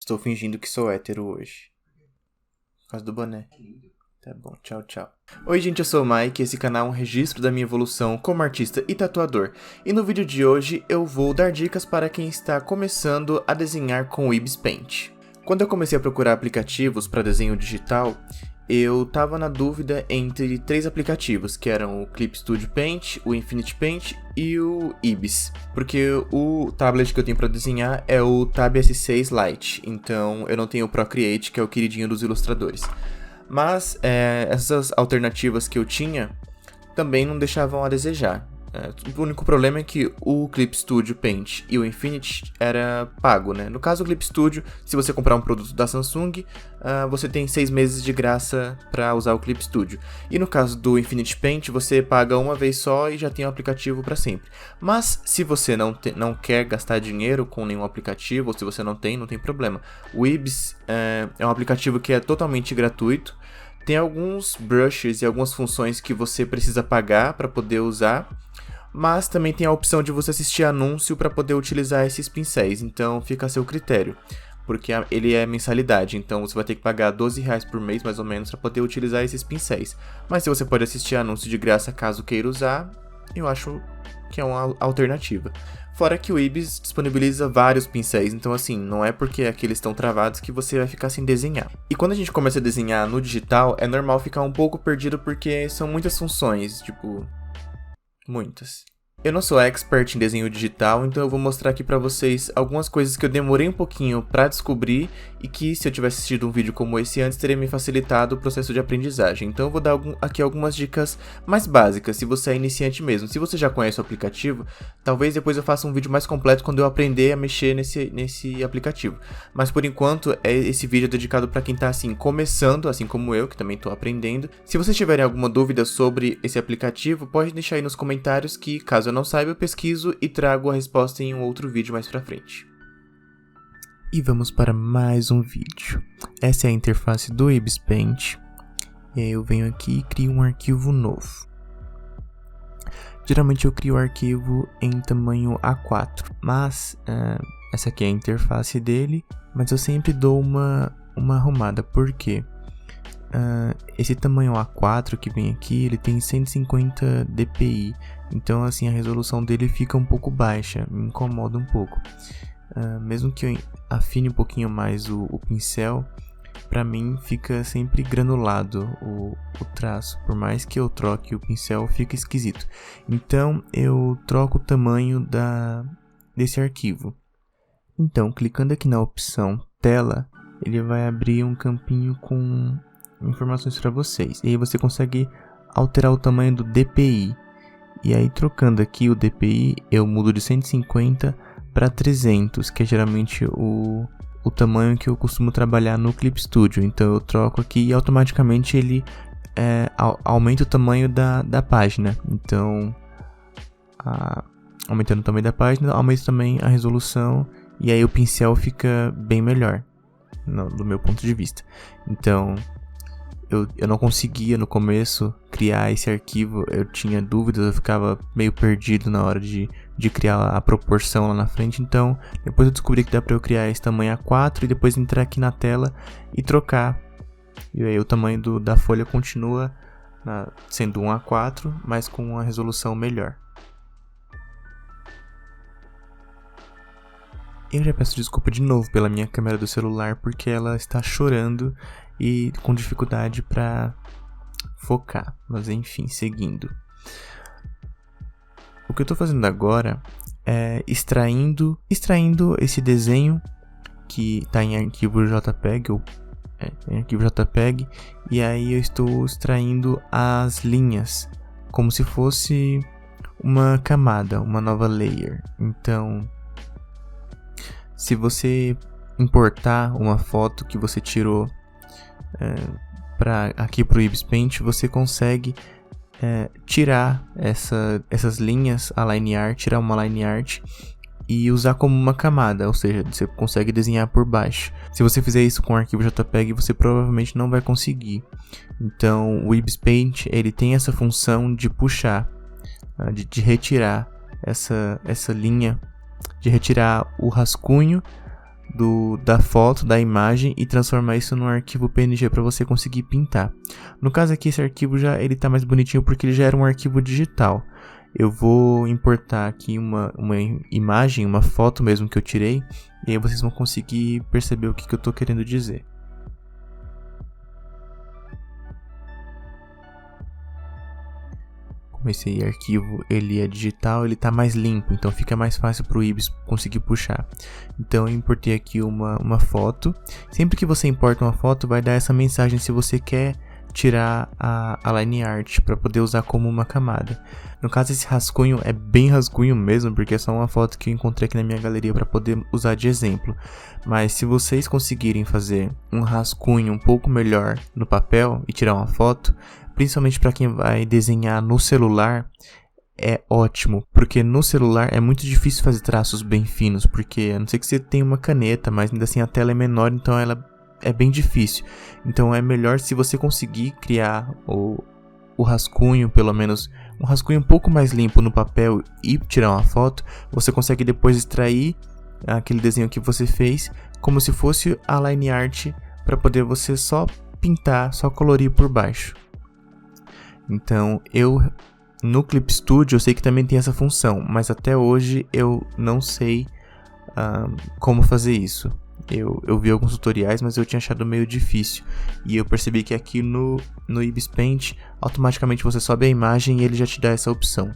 Estou fingindo que sou hétero hoje. Por causa do boné. Tá bom, tchau, tchau. Oi gente, eu sou o Mike e esse canal é um registro da minha evolução como artista e tatuador. E no vídeo de hoje eu vou dar dicas para quem está começando a desenhar com o Ibis Paint. Quando eu comecei a procurar aplicativos para desenho digital, eu tava na dúvida entre 3 aplicativos, que eram o Clip Studio Paint, o Infinity Paint e o Ibis. Porque o tablet que eu tenho para desenhar é o Tab S6 Lite, então eu não tenho o Procreate, que é o queridinho dos ilustradores. Mas essas alternativas que eu tinha também não deixavam a desejar. O único problema é que o Clip Studio Paint e o Infinity era pago, né? No caso, o Clip Studio, se você comprar um produto da Samsung, você tem 6 meses de graça para usar o Clip Studio. E no caso do Infinity Paint, você paga uma vez só e já tem o aplicativo para sempre. Mas se você não quer gastar dinheiro com nenhum aplicativo, ou se você não tem problema. O Ibis é um aplicativo que é totalmente gratuito. Tem alguns brushes e algumas funções que você precisa pagar para poder usar, mas também tem a opção de você assistir anúncio para poder utilizar esses pincéis, então fica a seu critério, porque ele é mensalidade, então você vai ter que pagar R$12 por mês mais ou menos para poder utilizar esses pincéis. Mas se você pode assistir anúncio de graça caso queira usar, eu acho que é uma alternativa. Fora que o Ibis disponibiliza vários pincéis, então assim, não é porque aqueles estão travados que você vai ficar sem desenhar. E quando a gente começa a desenhar no digital, é normal ficar um pouco perdido porque são muitas funções, tipo, muitas. Eu não sou expert em desenho digital, então eu vou mostrar aqui pra vocês algumas coisas que eu demorei um pouquinho pra descobrir e que, se eu tivesse assistido um vídeo como esse antes, teria me facilitado o processo de aprendizagem. Então eu vou dar aqui algumas dicas mais básicas, se você é iniciante mesmo. Se você já conhece o aplicativo, talvez depois eu faça um vídeo mais completo quando eu aprender a mexer nesse aplicativo. Mas por enquanto, esse vídeo é dedicado pra quem tá assim, começando, assim como eu, que também tô aprendendo. Se vocês tiverem alguma dúvida sobre esse aplicativo, pode deixar aí nos comentários que, caso eu não saiba, eu pesquiso e trago a resposta em um outro vídeo mais pra frente. E vamos para mais um vídeo. Essa é a interface do Ibis Paint. E aí eu venho aqui e crio um arquivo novo. Geralmente eu crio o arquivo em tamanho A4, mas essa aqui é a interface dele, mas eu sempre dou uma arrumada, porque esse tamanho A4 que vem aqui, ele tem 150 dpi, então assim a resolução dele fica um pouco baixa, me incomoda um pouco. Mesmo que eu afine um pouquinho mais o pincel, pra mim fica sempre granulado o traço, por mais que eu troque o pincel fica esquisito. Então eu troco o tamanho desse arquivo. Então, clicando aqui na opção tela, ele vai abrir um campinho com informações para vocês. E aí você consegue alterar o tamanho do DPI. E aí, trocando aqui o DPI, eu mudo de 150 para 300, que é geralmente o tamanho que eu costumo trabalhar no Clip Studio. Então eu troco aqui e automaticamente ele aumenta o tamanho da página. Então, aumentando o tamanho da página, aumenta também a resolução e aí o pincel fica bem melhor, do meu ponto de vista. Então, eu não conseguia no começo criar esse arquivo, eu tinha dúvidas, eu ficava meio perdido na hora de criar a proporção lá na frente. Então depois eu descobri que dá pra eu criar esse tamanho A4 e depois entrar aqui na tela e trocar. E aí o tamanho da folha continua sendo um A4, mas com uma resolução melhor. Eu já peço desculpa de novo pela minha câmera do celular, porque ela está chorando e com dificuldade para focar. Mas enfim, seguindo. O que eu estou fazendo agora é extraindo esse desenho que está em arquivo JPEG, em arquivo JPEG, e aí eu estou extraindo as linhas como se fosse uma camada, uma nova layer. Então, se você importar uma foto que você tirou aqui para o Ibis Paint, você consegue tirar essas linhas, tirar uma line art e usar como uma camada, ou seja, você consegue desenhar por baixo. Se você fizer isso com o arquivo JPEG, você provavelmente não vai conseguir. Então o Ibis Paint, ele tem essa função de puxar, de retirar essa linha, de retirar o rascunho da foto, da imagem e transformar isso num arquivo PNG para você conseguir pintar. No caso aqui, esse arquivo ele tá mais bonitinho porque ele já era um arquivo digital. Eu vou importar aqui uma imagem, uma foto mesmo que eu tirei, e aí vocês vão conseguir perceber o que eu tô querendo dizer. Como esse arquivo ele é digital, ele tá mais limpo, então fica mais fácil para o Ibis conseguir puxar. Então eu importei aqui uma foto. Sempre que você importa uma foto, vai dar essa mensagem se você quer tirar a line art para poder usar como uma camada. No caso, esse rascunho é bem rascunho mesmo, porque é só uma foto que eu encontrei aqui na minha galeria para poder usar de exemplo. Mas se vocês conseguirem fazer um rascunho um pouco melhor no papel e tirar uma foto, principalmente para quem vai desenhar no celular, é ótimo, porque no celular é muito difícil fazer traços bem finos, porque a não ser que você tenha uma caneta, mas ainda assim a tela é menor, então ela é bem difícil. Então é melhor se você conseguir criar o rascunho, pelo menos um rascunho um pouco mais limpo no papel e tirar uma foto, você consegue depois extrair aquele desenho que você fez como se fosse a line art para poder você só pintar, só colorir por baixo. Então no Clip Studio eu sei que também tem essa função, mas até hoje eu não sei como fazer isso. Eu vi alguns tutoriais, mas eu tinha achado meio difícil. E eu percebi que aqui no Ibis Paint, automaticamente você sobe a imagem e ele já te dá essa opção.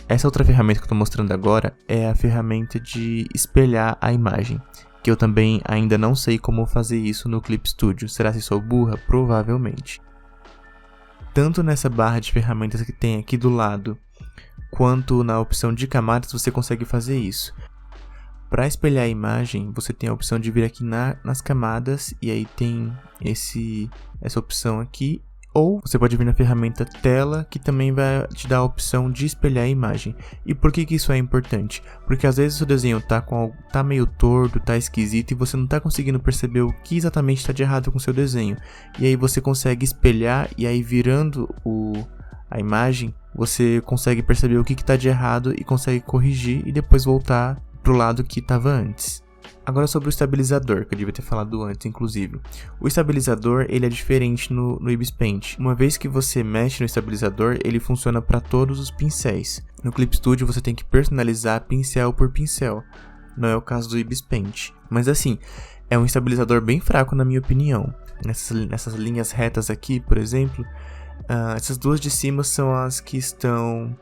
Essa outra ferramenta que eu estou mostrando agora é a ferramenta de espelhar a imagem, que eu também ainda não sei como fazer isso no Clip Studio. Será que sou burra? Provavelmente. Tanto nessa barra de ferramentas que tem aqui do lado, quanto na opção de camadas, você consegue fazer isso. Para espelhar a imagem, você tem a opção de vir aqui nas camadas, e aí tem essa opção aqui. Ou você pode vir na ferramenta tela, que também vai te dar a opção de espelhar a imagem. E por que isso é importante? Porque às vezes o desenho tá meio torto, tá esquisito e você não tá conseguindo perceber o que exatamente está de errado com o seu desenho. E aí você consegue espelhar e aí virando a imagem, você consegue perceber o que está de errado e consegue corrigir e depois voltar pro lado que estava antes. Agora sobre o estabilizador, que eu devia ter falado antes, inclusive. O estabilizador, ele é diferente no Ibis Paint. Uma vez que você mexe no estabilizador, ele funciona para todos os pincéis. No Clip Studio, você tem que personalizar pincel por pincel. Não é o caso do Ibis Paint. Mas assim, é um estabilizador bem fraco na minha opinião. Nessas linhas retas aqui, por exemplo, essas duas de cima são as que estão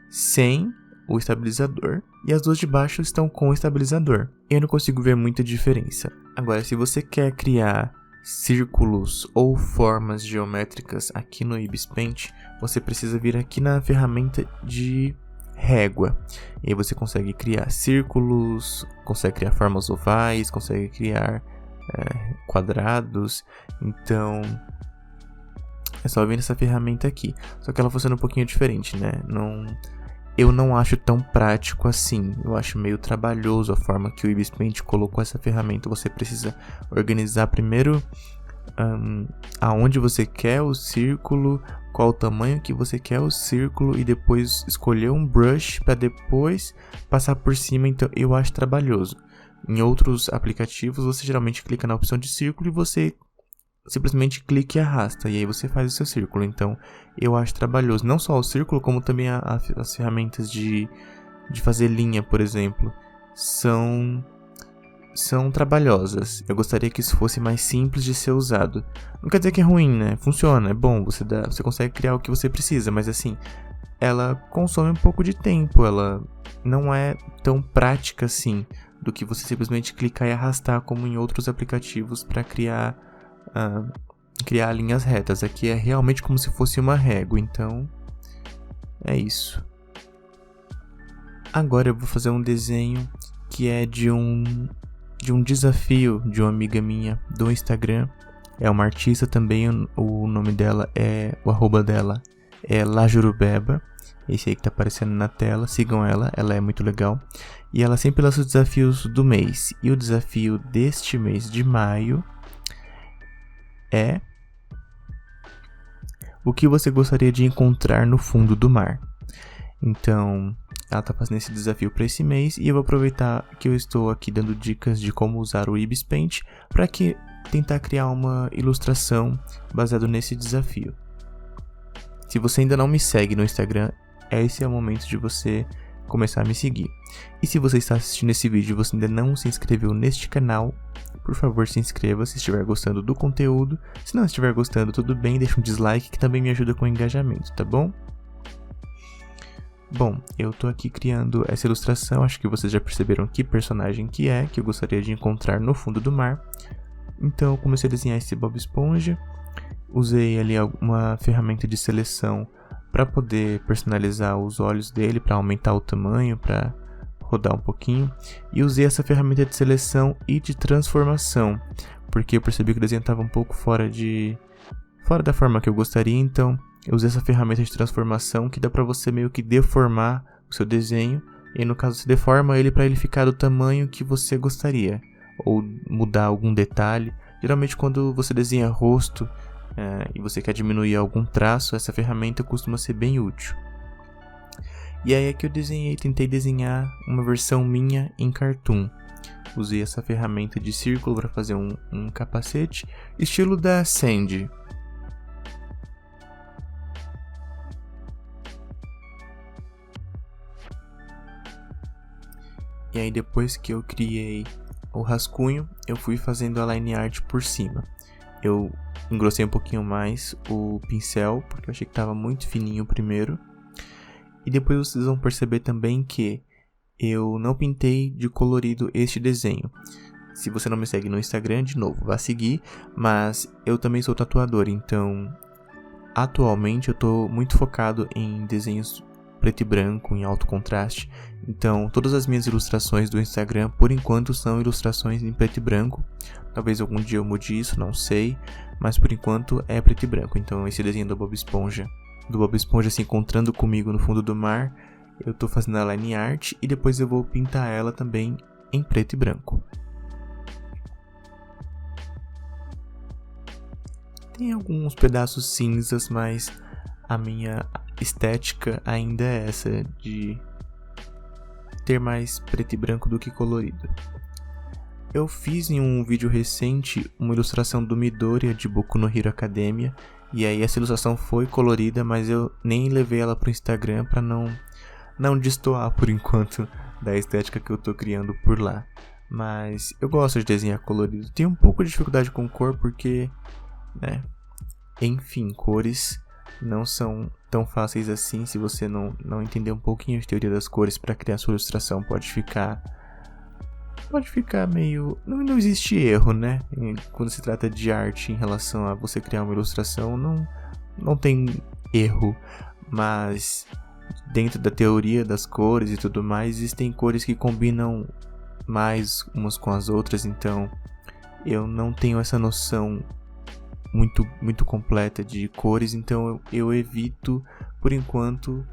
sem o estabilizador, e as duas de baixo estão com o estabilizador. Eu não consigo ver muita diferença. Agora, se você quer criar círculos ou formas geométricas aqui no Ibis Paint, você precisa vir aqui na ferramenta de régua. E aí você consegue criar círculos, consegue criar formas ovais, consegue criar quadrados. Então é só vir nessa ferramenta aqui. Só que ela funciona um pouquinho diferente, né? Eu não acho tão prático assim. Eu acho meio trabalhoso a forma que o Ibis Paint colocou essa ferramenta. Você precisa organizar primeiro aonde você quer o círculo, qual o tamanho que você quer o círculo e depois escolher um brush para depois passar por cima. Então eu acho trabalhoso. Em outros aplicativos você geralmente clica na opção de círculo e você simplesmente clica e arrasta, e aí você faz o seu círculo. Então eu acho trabalhoso, não só o círculo, como também as ferramentas de fazer linha, por exemplo, são trabalhosas. Eu gostaria que isso fosse mais simples de ser usado. Não quer dizer que é ruim, né? Funciona, é bom, você consegue criar o que você precisa, mas assim, ela consome um pouco de tempo, ela não é tão prática assim, do que você simplesmente clicar e arrastar como em outros aplicativos para criar linhas retas. Aqui é realmente como se fosse uma régua, então é isso. Agora eu vou fazer um desenho que é de um desafio de uma amiga minha do Instagram. É uma artista também, o nome dela o arroba dela é Lajurubeba. Esse aí que tá aparecendo na tela, sigam ela é muito legal. E ela sempre lança os desafios do mês. E o desafio deste mês de maio é: o que você gostaria de encontrar no fundo do mar? Então, ela tá fazendo esse desafio para esse mês e eu vou aproveitar que eu estou aqui dando dicas de como usar o Ibis Paint para tentar criar uma ilustração baseada nesse desafio. Se você ainda não me segue no Instagram, esse é o momento de você começar a me seguir. E se você está assistindo esse vídeo e você ainda não se inscreveu neste canal, por favor se inscreva se estiver gostando do conteúdo. Se não estiver gostando, tudo bem, deixa um dislike que também me ajuda com o engajamento, tá bom? Bom, eu tô aqui criando essa ilustração, acho que vocês já perceberam que personagem que eu gostaria de encontrar no fundo do mar. Então eu comecei a desenhar esse Bob Esponja, usei ali uma ferramenta de seleção para poder personalizar os olhos dele, para aumentar o tamanho, para rodar um pouquinho. E usei essa ferramenta de seleção e de transformação, porque eu percebi que o desenho estava um pouco fora da forma que eu gostaria, então eu usei essa ferramenta de transformação que dá para você meio que deformar o seu desenho. E no caso você deforma ele para ele ficar do tamanho que você gostaria, ou mudar algum detalhe. Geralmente quando você desenha rosto e você quer diminuir algum traço, essa ferramenta costuma ser bem útil. E aí é que eu tentei desenhar uma versão minha em cartoon. Usei essa ferramenta de círculo para fazer um capacete, estilo da Sandy. E aí depois que eu criei o rascunho, eu fui fazendo a line art por cima. Eu engrossei um pouquinho mais o pincel, porque eu achei que estava muito fininho primeiro. E depois vocês vão perceber também que eu não pintei de colorido este desenho. Se você não me segue no Instagram, de novo, vá seguir. Mas eu também sou tatuador, então atualmente eu estou muito focado em desenhos preto e branco, em alto contraste. Então todas as minhas ilustrações do Instagram, por enquanto, são ilustrações em preto e branco. Talvez algum dia eu mude isso, não sei. Mas por enquanto é preto e branco. Então esse desenho do Bob Esponja se encontrando comigo no fundo do mar, eu tô fazendo a line art e depois eu vou pintar ela também em preto e branco. Tem alguns pedaços cinzas, mas a minha estética ainda é essa de ter mais preto e branco do que colorido. Eu fiz em um vídeo recente uma ilustração do Midoriya de Boku no Hero Academia, e aí essa ilustração foi colorida, mas eu nem levei ela pro Instagram para não destoar por enquanto da estética que eu tô criando por lá. Mas eu gosto de desenhar colorido. Tenho um pouco de dificuldade com cor porque, enfim, cores não são tão fáceis assim. Se você não entender um pouquinho de teoria das cores para criar sua ilustração, pode ficar meio... Não existe erro, né? Quando se trata de arte em relação a você criar uma ilustração, não tem erro. Mas dentro da teoria das cores e tudo mais, existem cores que combinam mais umas com as outras. Então eu não tenho essa noção muito completa de cores. Então eu evito, por enquanto,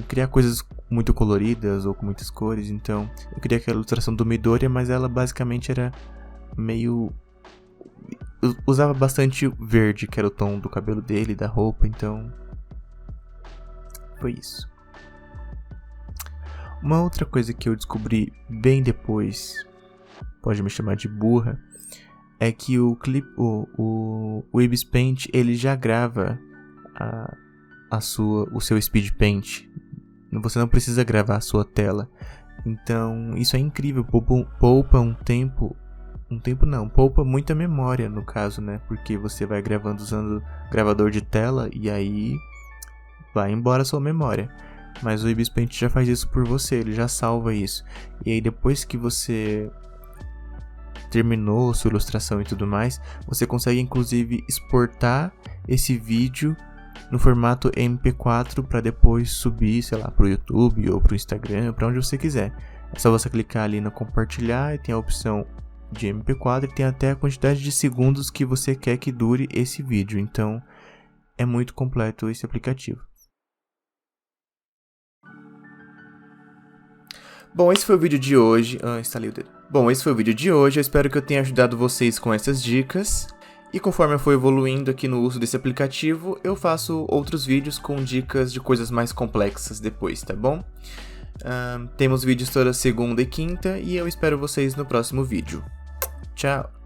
criar coisas muito coloridas ou com muitas cores. Então eu queria aquela ilustração do Midoriya, mas ela basicamente era meio... Eu usava bastante verde, que era o tom do cabelo dele, da roupa, então foi isso. Uma outra coisa que eu descobri bem depois, pode me chamar de burra, é que o Ibis Paint, ele já grava o seu Speed Paint. Você não precisa gravar a sua tela. Então isso é incrível, poupa poupa muita memória no caso, né? Porque você vai gravando usando gravador de tela e aí vai embora a sua memória. Mas o Ibis Paint já faz isso por você, ele já salva isso. E aí depois que você terminou sua ilustração e tudo mais, você consegue inclusive exportar esse vídeo no formato MP4 para depois subir, sei lá, pro YouTube ou pro Instagram, para onde você quiser. É só você clicar ali no compartilhar e tem a opção de MP4 e tem até a quantidade de segundos que você quer que dure esse vídeo. Então é muito completo esse aplicativo. Bom, esse foi o vídeo de hoje. Instalei o dedo. Bom, esse foi o vídeo de hoje. Eu espero que eu tenha ajudado vocês com essas dicas. E conforme eu for evoluindo aqui no uso desse aplicativo, eu faço outros vídeos com dicas de coisas mais complexas depois, tá bom? Temos vídeos toda segunda e quinta e eu espero vocês no próximo vídeo. Tchau!